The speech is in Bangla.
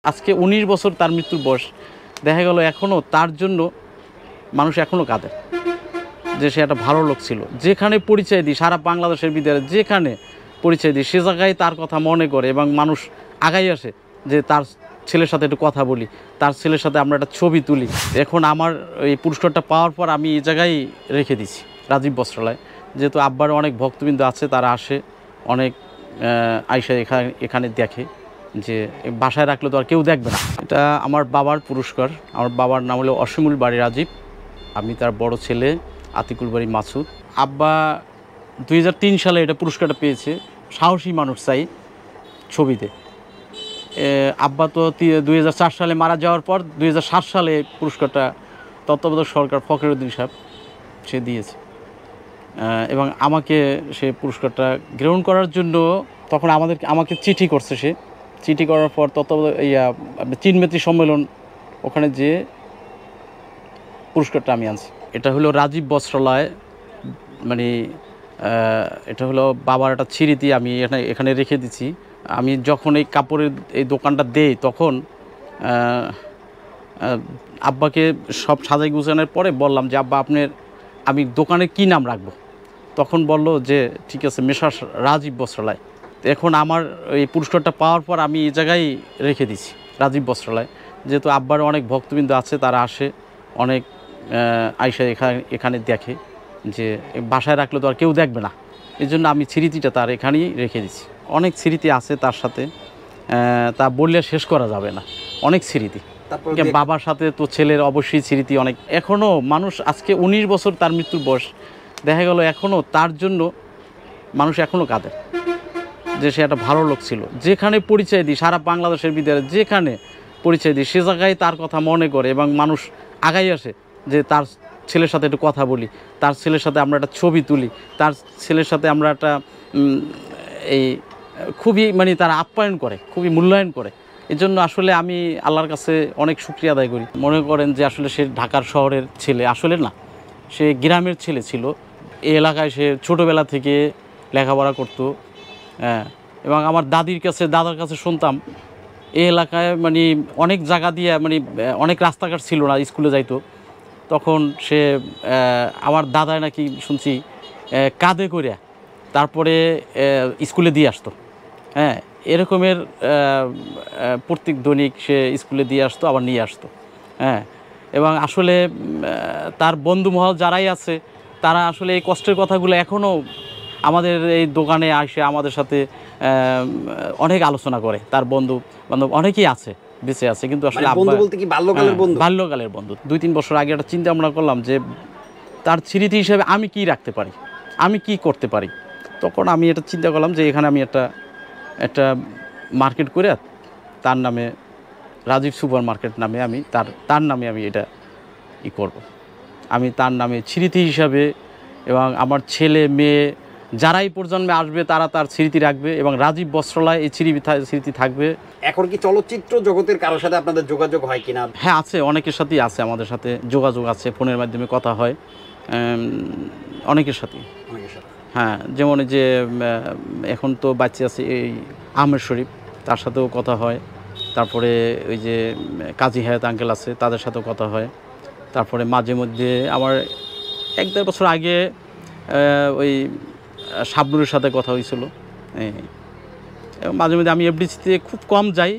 আজকে ১৯ বছর তার মৃত্যুর বয়স। দেখা গেল এখনও তার জন্য মানুষ এখনও কাঁদে যে সে একটা ভালো লোক ছিল। যেখানে পরিচয় দিই, সারা বাংলাদেশের ভিতরে যেখানে পরিচয় দিই, সে জায়গায় তার কথা মনে করে এবং মানুষ আগাই আসে যে তার ছেলের সাথে একটু কথা বলি, তার ছেলের সাথে আমরা একটা ছবি তুলি। এখন আমার এই পুরস্কারটা পাওয়ার পর আমি এই জায়গায় রেখে দিছি, রাজীব বস্ত্রালয়। যেহেতু আব্বার অনেক ভক্তবৃন্দ আছে, তারা আসে, অনেক আইসা এখানে দেখে যে বাসায় রাখলে তো আর কেউ দেখবে না। এটা আমার বাবার পুরস্কার। আমার বাবার নাম হলো অসীমুল বাড়ি রাজীব, আমি তার বড় ছেলে আতিকুল বাড়ি মাসুদ। আব্বা 2003 সালে এটা পুরস্কারটা পেয়েছে, সাহসী মানুষ চাই ছবিতে। আব্বা তো 2004 সালে মারা যাওয়ার পর 2007 সালে পুরস্কারটা তত্ত্বাবধায়ক সরকার ফখরুদ্দিন সাহেব সে দিয়েছে এবং আমাকে সে পুরস্কারটা গ্রহণ করার জন্য তখন আমাকে চিঠি করছে। সে চিঠি করার পর তত্ত্বাবধায়ক চীনমেত্রী সম্মেলন ওখানে যে পুরস্কারটা আমি আনছি। এটা হলো রাজীব বস্ত্রালয়, মানে এটা হলো বাবার একটা স্মৃতি, আমি এখানে রেখে দিচ্ছি। আমি যখন এই কাপড়ের এই দোকানটা দেই তখন আব্বাকে সব সাজাই গুছানোর পরে বললাম যে আব্বা আমি দোকানে কি নাম রাখবো? তখন বলল যে ঠিক আছে, মেসার্স রাজীব বস্ত্রালয়। এখন আমার এই পুরস্কারটা পাওয়ার পর আমি এই জায়গায় রেখে দিছি, রাজীব বস্ত্রালয়। যেহেতু আব্বার অনেক ভক্তবৃন্দ আছে, তারা আসে, অনেক আইসা এখানে দেখে যে বাসায় রাখলে তো আর কেউ দেখবে না, এই জন্য আমি স্মৃতিটা তার এখানেই রেখে দিছি। অনেক স্মৃতি আছে তার সাথে, তা বললে শেষ করা যাবে না, অনেক স্মৃতি। বাবার সাথে তো ছেলের অবশ্যই স্মৃতি অনেক। এখনও মানুষ, আজকে ১৯ বছর তার মৃত্যুর বয়স, দেখা গেল এখনও তার জন্য মানুষ এখনও কাঁদে যে সে একটা ভালো লোক ছিল। যেখানে পরিচয় দিই, সারা বাংলাদেশের ভিতরে যেখানে পরিচয় দিই, সে জায়গায় তার কথা মনে করে এবং মানুষ আগাই আসে যে তার ছেলের সাথে একটু কথা বলি, তার ছেলের সাথে আমরা একটা ছবি তুলি, তার ছেলের সাথে আমরা একটা খুবই মানে তারা আপ্যায়ন করে, খুবই মূল্যায়ন করে। এই জন্য আসলে আমি আল্লাহর কাছে অনেক শুকরিয়া আদায় করি। মনে করেন যে আসলে সে ঢাকার শহরের ছেলে, আসলে না, সে গ্রামের ছেলে ছিল। এই এলাকায় সে ছোটোবেলা থেকে লেখাপড়া করতো, এবং আমার দাদার কাছে শুনতাম এই এলাকায় মানে অনেক জায়গা দিয়ে মানে অনেক রাস্তাঘাট ছিল না, স্কুলে যাইতো। তখন সে আমার দাদায় নাকি শুনছি কাঁধে করে তারপরে স্কুলে দিয়ে আসতো। এরকমের প্রত্যেক দৈনিক সে স্কুলে দিয়ে আসতো, আবার নিয়ে আসতো। এবং আসলে তার বন্ধুমহল যারাই আছে, তারা আসলে এই কষ্টের কথাগুলো এখনও আমাদের এই দোকানে আসে আমাদের সাথে অনেক আলোচনা করে। তার বন্ধু বান্ধব অনেকেই আছে, বেঁচে আছে, কিন্তু আসলে বাল্যকালের বন্ধু। ২-৩ বছর আগে একটা চিন্তা ভাবনা করলাম যে তার স্মৃতি হিসেবে আমি কি রাখতে পারি, আমি কি করতে পারি। তখন আমি এটা চিন্তা করলাম যে এখানে আমি একটা মার্কেট করে তার নামে, রাজীব সুপার মার্কেট নামে আমি তার নামে আমি এটা করব। আমি তার নামে স্মৃতি হিসাবে, এবং আমার ছেলে মেয়ে যারাই প্রজন্মে আসবে তারা তার স্মৃতি রাখবে, এবং রাজীব বস্ত্রালয় এই স্মৃতি থাকবে। এখন কি চলচ্চিত্র জগতের কারোর সাথে আপনাদের যোগাযোগ হয় কিনা? হ্যাঁ, আছে, অনেকের সাথেই আছে, আমাদের সাথে যোগাযোগ আছে, ফোনের মাধ্যমে কথা হয় অনেকের সাথেই। হ্যাঁ, যেমন যে এখন তো বাচ্চা আছে এই আহমেদ শরীফ, তার সাথেও কথা হয়। তারপরে ওই যে কাজী হায়াত আঙ্কেল আছে, তাদের সাথেও কথা হয়। তারপরে মাঝে মধ্যে আমার 1-1.5 বছর আগে ওই শাবনুরের সাথে কথা হয়েছিল। মাঝে মধ্যে আমি এফডিসিতে খুব কম যাই।